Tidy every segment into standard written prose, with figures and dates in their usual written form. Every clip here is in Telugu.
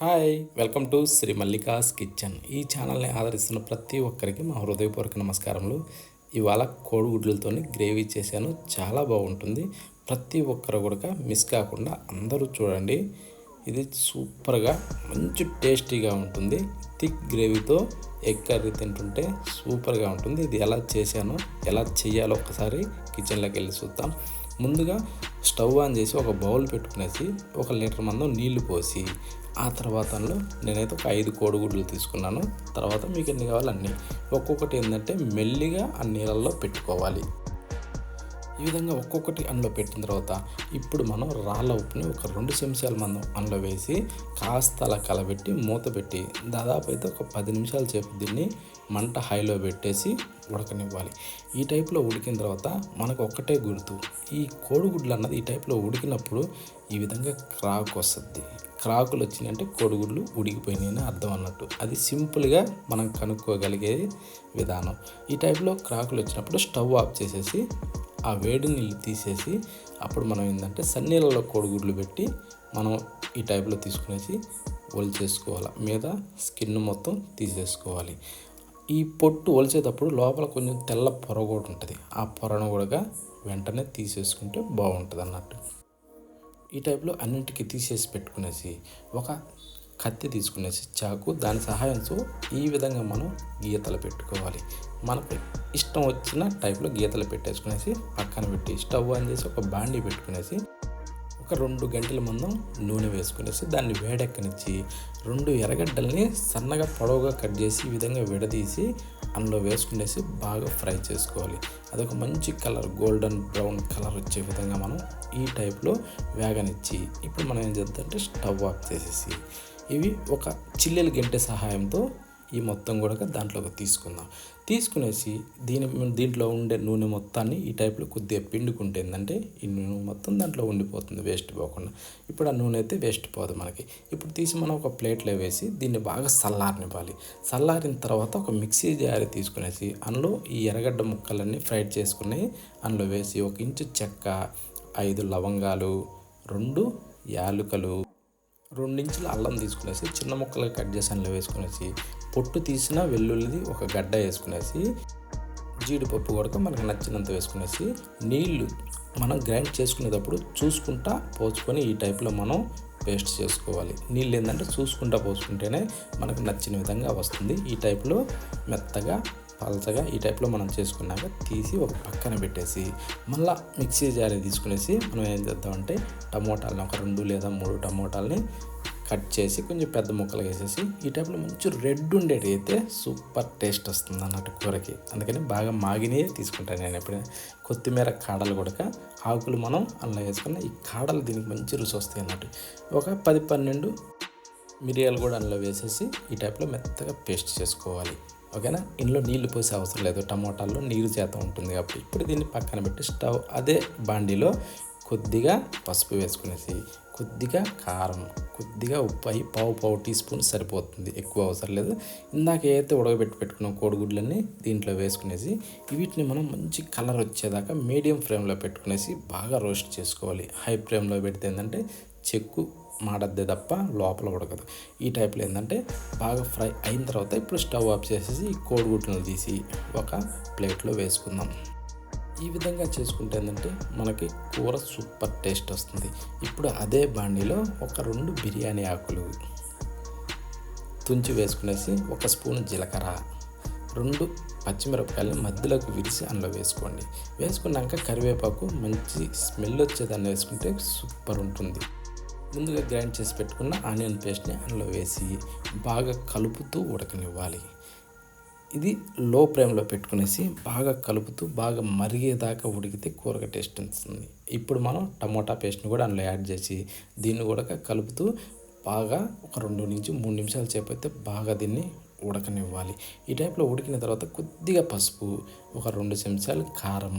Hi, welcome to Shri Mallika's kitchen. ఈ ఛానల్ని ఆదరిస్తున్న ప్రతి ఒక్కరికి మా హృదయపూర్వక నమస్కారములు. ఇవాళ కోడిగుడ్లతో గ్రేవీ చేశాను. చాలా బాగుంటుంది. ప్రతి ఒక్కరు కూడా మిస్ కాకుండా అందరూ చూడండి. ఇది సూపర్గా మంచి టేస్టీగా ఉంటుంది. థిక్ గ్రేవీతో ఎగ్ కర్రీ తింటుంటే సూపర్గా ఉంటుంది. ఇది ఎలా చేశానో ఎలా చేయాలో ఒకసారి కిచెన్లోకి వెళ్ళి చూద్దాం. ముందుగా స్టవ్ ఆన్ చేసి ఒక బౌల్ పెట్టుకునేసి 1 లీటర్ మందం నీళ్లు పోసి ఆ తర్వాతలో నేనైతే ఒక 5 కోడిగుడ్లు తీసుకున్నాను. తర్వాత మీకు ఎన్ని కావాలి అన్నీ ఒక్కొక్కటి ఏంటంటే మెల్లిగా ఆ నీళ్ళల్లో పెట్టుకోవాలి. ఈ విధంగా ఒక్కొక్కటి అందులో పెట్టిన తర్వాత ఇప్పుడు మనం రాళ్ళ ఉప్పుని ఒక 2 చెంచాల మందం అందులో వేసి కాస్త అలా కలబెట్టి మూత పెట్టి దాదాపు అయితే ఒక 10 నిమిషాల సేపు దీన్ని మంట హైలో పెట్టేసి ఉడకనివ్వాలి. ఈ టైప్లో ఉడికిన తర్వాత మనకు ఒక్కటే గుర్తు, ఈ కోడిగుడ్లు అన్నది ఈ టైప్లో ఉడికినప్పుడు ఈ విధంగా క్రాక్ వస్తుంది. క్రాకులు వచ్చినాయంటే కోడిగుడ్లు ఉడికిపోయినాయని అర్థం అన్నట్టు. అది సింపుల్గా మనం కనుక్కోగలిగే విధానం. ఈ టైప్లో క్రాకులు వచ్చినప్పుడు స్టవ్ ఆఫ్ చేసేసి ఆ వేడి నీళ్ళు తీసేసి అప్పుడు మనం ఏంటంటే సన్నీళ్ళలో కోడిగుడ్లు పెట్టి మనం ఈ టైప్లో తీసుకునేసి ఒలిచేసుకోవాలి. మీద స్కిన్ మొత్తం తీసేసుకోవాలి. ఈ పొట్టు ఒలిచేటప్పుడు లోపల కొంచెం తెల్ల పొర కూడా ఉంటుంది. ఆ పొరను కూడా వెంటనే తీసేసుకుంటే బాగుంటుంది అన్నట్టు. ఈ టైప్లో అన్నింటికి తీసేసి పెట్టుకునేసి ఒక కత్తి తీసుకునేసి చాకు దాని సహాయంతో ఈ విధంగా మనం గీతలు పెట్టుకోవాలి. మనకు ఇష్టం వచ్చిన టైప్లో గీతలు పెట్టేసుకునేసి పక్కన పెట్టి స్టవ్ ఆన్ చేసి ఒక బాండీ పెట్టుకునేసి ఒక 2 గంటల మందం నూనె వేసుకునేసి దాన్ని వేడెక్కనిచ్చి 2 ఎర్రగడ్డల్ని సన్నగా పొడవుగా కట్ చేసి ఈ విధంగా విడదీసి అందులో వేసుకునేసి బాగా ఫ్రై చేసుకోవాలి. అదొక మంచి కలర్ గోల్డెన్ బ్రౌన్ కలర్ వచ్చే విధంగా మనం ఈ టైప్లో వేగనిచ్చి ఇప్పుడు మనం ఏం చేద్దామంటే స్టవ్ ఆఫ్ చేసేసి ఇవి ఒక చిల్లెల గంటె సహాయంతో ఈ మొత్తం కూడా దాంట్లోకి తీసుకునేసి దీంట్లో ఉండే నూనె మొత్తాన్ని ఈ టైప్లో కొద్దిగా పిండుకుంటే ఏంటంటే ఈ నూనె మొత్తం దాంట్లో ఉండిపోతుంది వేస్ట్ పోకుండా. ఇప్పుడు ఆ నూనె అయితే వేస్ట్ పోదు మనకి. ఇప్పుడు తీసి మనం ఒక ప్లేట్లో వేసి దీన్ని బాగా చల్లారనివ్వాలి. చల్లారిన తర్వాత ఒక మిక్సీ జార్ తీసుకునేసి అందులో ఈ ఎర్రగడ్డ ముక్కలన్నీ ఫ్రై చేసుకుని అందులో వేసి 1 ఇంచు చెక్క, 5 లవంగాలు, 2 యాలకులు, 2 ఇంచుల అల్లం తీసుకునేసి చిన్న ముక్కలుగా కట్ చేసి అందులో వేసుకునేసి పొట్టు తీసిన వెల్లుల్లిది ఒక గడ్డ వేసుకునేసి జీడిపప్పు కూడా మనకు నచ్చినంత వేసుకునేసి నీళ్లు మనం గ్రైండ్ చేసుకునేటప్పుడు చూసుకుంటా పోసుకొని ఈ టైప్లో మనం పేస్ట్ చేసుకోవాలి. నీళ్ళు ఏంటంటే చూసుకుంటా పోసుకుంటేనే మనకు నచ్చిన విధంగా వస్తుంది. ఈ టైప్లో మెత్తగా పలచగా ఈ టైప్లో మనం చేసుకున్నాక తీసి ఒక పక్కన పెట్టేసి మళ్ళీ మిక్సీ జార్ తీసుకునేసి మనం ఏం చేద్దామంటే టమోటాలని ఒక 2 లేదా 3 టమోటాలని కట్ చేసి కొంచెం పెద్ద ముక్కలు వేసేసి ఈ టైప్లో మంచి రెడ్ ఉండేది అయితే సూపర్ టేస్ట్ వస్తుంది అన్నట్టు కూరకి. అందుకని బాగా మాగినే తీసుకుంటాను నేను ఎప్పుడైనా. కొత్తిమీర కాడలు కూడా ఆకులు మనం అందులో వేసుకున్న ఈ కాడలు దీనికి మంచి రుచి వస్తాయి అన్నట్టు. ఒక 10-12 మిరియాలు కూడా అందులో వేసేసి ఈ టైప్లో మెత్తగా పేస్ట్ చేసుకోవాలి. ఓకేనా. ఇందులో నీళ్లు పోసే అవసరం లేదు, టమోటాల్లో నీరు శాతం ఉంటుంది కాబట్టి. ఇప్పుడు దీన్ని పక్కన పెట్టి స్టవ్ అదే బాండీలో కొద్దిగా పసుపు వేసుకునేసి కొద్దిగా కారం, కొద్దిగా ఉప్పు అయి పావు టీ స్పూన్ సరిపోతుంది, ఎక్కువ అవసరం లేదు. ఇందాక ఏదైతే ఉడకబెట్టుకున్నాం కోడిగుడ్లన్నీ దీంట్లో వేసుకునేసి వీటిని మనం మంచి కలర్ వచ్చేదాకా మీడియం ఫ్లేమ్లో పెట్టుకునేసి బాగా రోస్ట్ చేసుకోవాలి. హై ఫ్లేమ్లో పెడితే ఏంటంటే చెక్కు మాడద్దే తప్ప లోపల ఉడకదు. ఈ టైప్లో ఏంటంటే బాగా ఫ్రై అయిన తర్వాత ఇప్పుడు స్టవ్ ఆఫ్ చేసేసి ఈ కోడిగుడ్లను తీసి ఒక ప్లేట్లో వేసుకుందాం. ఈ విధంగా చేసుకుంటే ఏంటంటే మనకి కూర సూపర్ టేస్ట్ వస్తుంది. ఇప్పుడు అదే బాండీలో ఒక 2 బిర్యానీ ఆకులు తుంచి వేసుకునేసి 1 స్పూన్ జీలకర్ర, 2 పచ్చిమిరపకాయలు మధ్యలోకి విరిసి అందులో వేసుకోండి. వేసుకున్నాక కరివేపాకు మంచి స్మెల్ వచ్చేదాన్ని వేసుకుంటే సూపర్ ఉంటుంది. ముందుగా గ్రైండ్ చేసి పెట్టుకున్న ఆనియన్ పేస్ట్ని అందులో వేసి బాగా కలుపుతూ ఉడకనివ్వాలి. ఇది లో ఫ్లేమ్లో పెట్టుకునేసి బాగా కలుపుతూ బాగా మరిగేదాకా ఉడికితే కూరగా టేస్ట్ వస్తుంది. ఇప్పుడు మనం టమోటా పేస్ట్ని కూడా అందులో యాడ్ చేసి దీన్ని కూడా కలుపుతూ బాగా ఒక 2 నుంచి 3 నిమిషాల సేపు అయితే బాగా దీన్ని ఉడకనివ్వాలి. ఈ టైప్లో ఉడికిన తర్వాత కొద్దిగా పసుపు, ఒక 2 చెంచాలు కారం,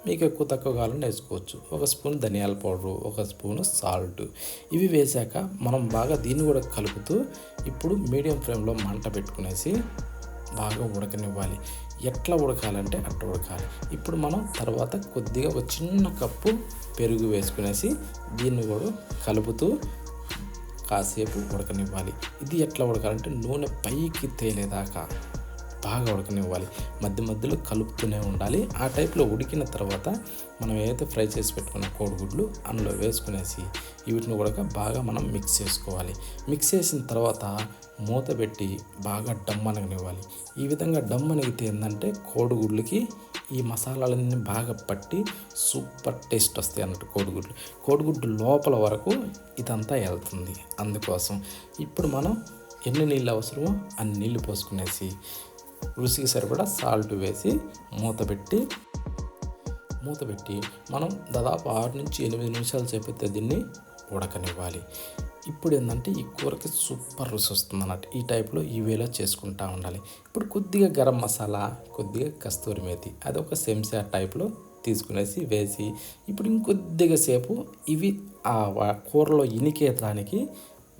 మీకు ఎక్కువ తక్కువ కావాలంటే వేసుకోవచ్చు, 1 స్పూన్ ధనియాల పౌడరు, 1 స్పూను సాల్ట్. ఇవి వేసాక మనం బాగా దీన్ని కూడా కలుపుతూ ఇప్పుడు మీడియం ఫ్లేమ్లో మంట పెట్టుకునేసి బాగా ఉడకనివ్వాలి. ఎట్లా ఉడకాలంటే అట్లా ఉడకాలి. ఇప్పుడు మనం తర్వాత కొద్దిగా ఒక చిన్న కప్పు పెరుగు వేసుకునేసి దీన్ని కూడా కలుపుతూ కాసేపు ఉడకనివ్వాలి. ఇది ఎట్లా ఉడకాలంటే నూనె పైకి తేలేదాకా బాగా ఉడకనివ్వాలి. మధ్య మధ్యలో కలుపుతూనే ఉండాలి. ఆ టైప్లో ఉడికిన తర్వాత మనం ఏదైతే ఫ్రై చేసి పెట్టుకున్న కోడిగుడ్లు అందులో వేసుకునేసి వీటిని కూడా బాగా మనం మిక్స్ చేసుకోవాలి. మిక్స్ చేసిన తర్వాత మూత పెట్టి బాగా డమ్ అనగనివ్వాలి. ఈ విధంగా డమ్ అనిగితే ఏంటంటే కోడిగుడ్లకి ఈ మసాలాలన్నీ బాగా పట్టి సూపర్ టేస్ట్ వస్తాయి అన్నట్టు. కోడిగుడ్డు లోపల వరకు ఇదంతా వెళ్తుంది. అందుకోసం ఇప్పుడు మనం ఎన్ని నీళ్ళు అవసరమో అన్ని నీళ్ళు పోసుకునేసి రుచికి సరిపడా సాల్ట్ వేసి మూత పెట్టి మనం దాదాపు 6 నుంచి 8 నిమిషాలు సేపైతే దీన్ని ఉడకనివ్వాలి. ఇప్పుడు ఏంటంటే ఈ కూరకి సూపర్ రుచి వస్తుంది అన్నట్టు. ఈ టైప్లో ఈ వేలో చేసుకుంటూ ఉండాలి. ఇప్పుడు కొద్దిగా గరం మసాలా, కొద్దిగా కస్తూరి మేతి అది ఒక చెంచా టైప్లో తీసుకునేసి వేసి ఇప్పుడు ఇంకొద్దిగా సేపు ఇవి ఆ కూరలో ఇనికేదానికి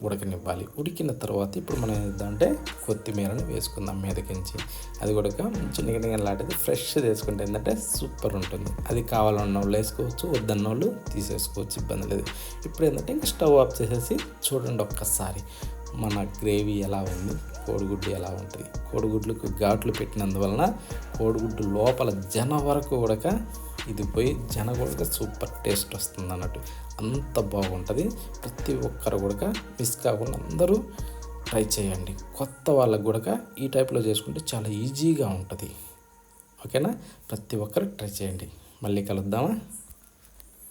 ఉడకనివ్వాలి. ఉడికిన తర్వాత ఇప్పుడు మనం ఏంటంటే కొత్తిమీరని వేసుకుందాం మీదకించి. అది కూడా మంచి నిగనిగలాంటిది ఫ్రెష్ వేసుకుంటే ఏంటంటే సూపర్ ఉంటుంది. అది కావాలన్న వాళ్ళు వేసుకోవచ్చు, వద్దన్న వాళ్ళు తీసేసుకోవచ్చు, ఇబ్బంది లేదు. ఇప్పుడు ఏంటంటే ఇంకా స్టవ్ ఆఫ్ చేసేసి చూడండి ఒక్కసారి మన గ్రేవీ ఎలా ఉంది, కోడిగుడ్డు ఎలా ఉంటుంది. కోడిగుడ్లకు ఘాట్లు పెట్టినందువలన కోడిగుడ్డు లోపల జన వరకు ఉడక ఇది పోయి జన కూడా సూపర్ టేస్ట్ వస్తుంది అన్నట్టు. అంత బాగుంటుంది. ప్రతి ఒక్కరు కూడా మిస్ కాకుండా అందరూ ట్రై చేయండి. కొత్త వాళ్ళకు కూడా ఈ టైప్లో చేసుకుంటే చాలా ఈజీగా ఉంటుంది. ఓకేనా? ప్రతి ఒక్కరు ట్రై చేయండి. మళ్ళీ కలుద్దామా?